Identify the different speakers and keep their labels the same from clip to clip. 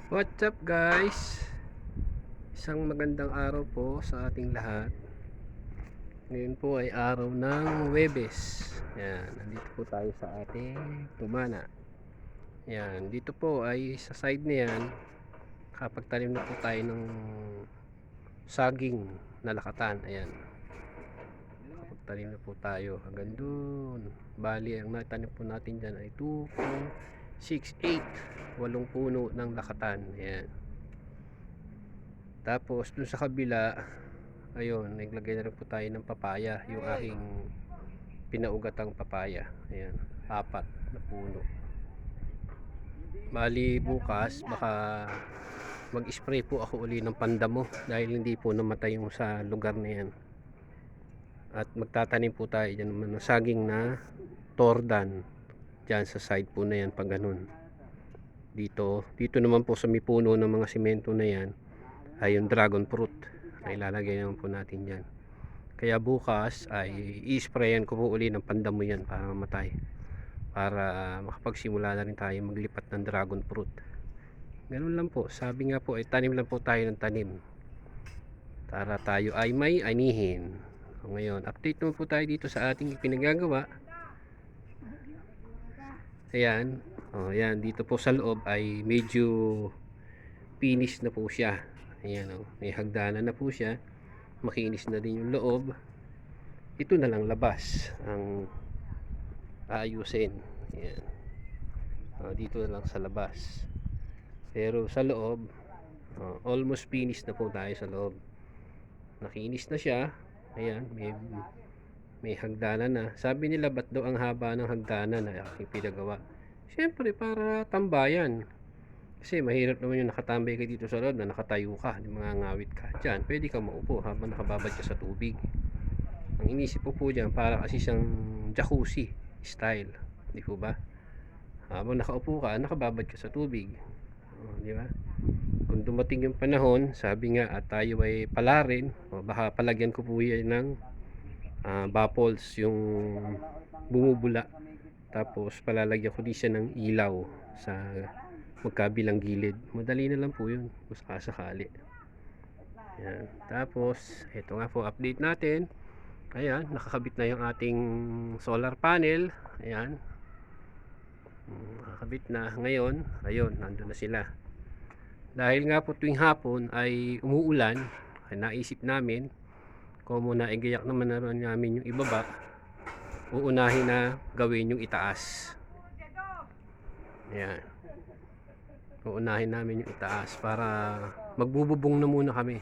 Speaker 1: What's up guys? Isang magandang araw po sa ating lahat. Ngayon po ay araw ng Huwebes. Yan, nandito po tayo sa ating tumana. Yan, dito po ay sa side na yan, kapagtanim na po tayo ng saging na lakatan. Ayan, kapagtanim na po tayo hanggang dun. Bali, ang natanim po natin dyan ay 2.68, 8 puno ng lakatan. Ayan. Tapos dun sa kabila, ayun, naglagay na rin po tayo ng papaya, yung aking pinaugatang papaya. Ayan, 4 na puno. Bali bukas baka mag-spray po ako uli ng pandamo dahil hindi po namatay yung sa lugar na yan. At magtatanim po tayo dyan naman ng saging na tordan dyan sa side po na yan pag ganun. Dito naman po sa may puno ng mga simento na yan ay yung dragon fruit na ilalagay naman po natin dyan. Kaya bukas ay i-sprayan ko po uli ng pandamo yan para mamatay, para makapagsimula na rin tayo maglipat ng dragon fruit. Ganun lang po, sabi nga po ay tanim lang po tayo ng tanim para tayo ay may anihin. Ngayon update naman po tayo dito sa ating pinagagawa. Ayan, ayan, dito po sa loob ay medyo finish na po siya. Ayan, may hagdanan na po siya, makinis na din yung loob. Ito na lang labas ang aayusin. Ayan, dito na lang sa labas, pero sa loob almost finished na po tayo sa loob. Nakinis na siya. Ayan, may hagdanan na. Sabi nila ba't daw ang haba ng hagdanan na aking pinagawa? Siyempre para tambayan, kasi mahirap naman yung nakatambay ka dito sa loob na nakatayo ka, mga ngawit ka dyan, pwede ka maupo habang nakababad ka sa tubig. Ang inisip po dyan, para kasi siyang jacuzzi style, di po ba? Habang nakaupo ka, nakababad ka sa tubig, di ba? Kung dumating yung panahon, sabi nga at tayo ay palarin, baka palagyan ko po yan ng bubbles, yung bumubula, tapos palalagyan ko din siya ng ilaw sa magkabilang gilid. Madali na lang po yun kung sakasakali. Ayan. Tapos ito nga po update natin. Ayan, nakakabit na yung ating solar panel. Ayan, nakakabit na ngayon. Ayun, nandun na sila. Dahil nga po tuwing hapon ay umuulan, ay naisip namin kung muna igayak naman na namin yung ibaba, uunahin na gawin yung itaas. Ayan, uunahin namin yung itaas para magbububong na muna kami,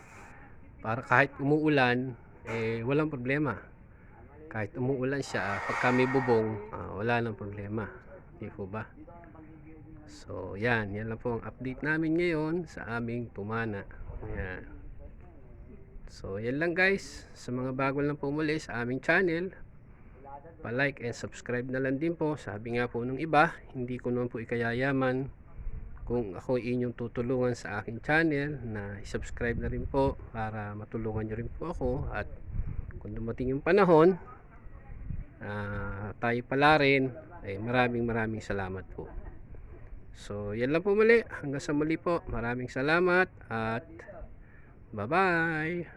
Speaker 1: para kahit umuulan walang problema. Kahit umuulan siya, pag kami bubong, wala nang problema, di po ba? So yan lang po ang update namin ngayon sa aming tumana. Ayan. So yan lang guys, sa mga bago lang po muli sa aming channel, pa-like and subscribe na lang din po. Sabi nga po nung iba, hindi ko naman po ikayayaman kung ako inyong tutulungan sa aking channel na i-subscribe na rin po para matulungan nyo rin po ako. At kung dumating yung panahon tayo pala rin, ay maraming salamat po. So yan lang po muli, hanggang sa muli po, maraming salamat at bye bye.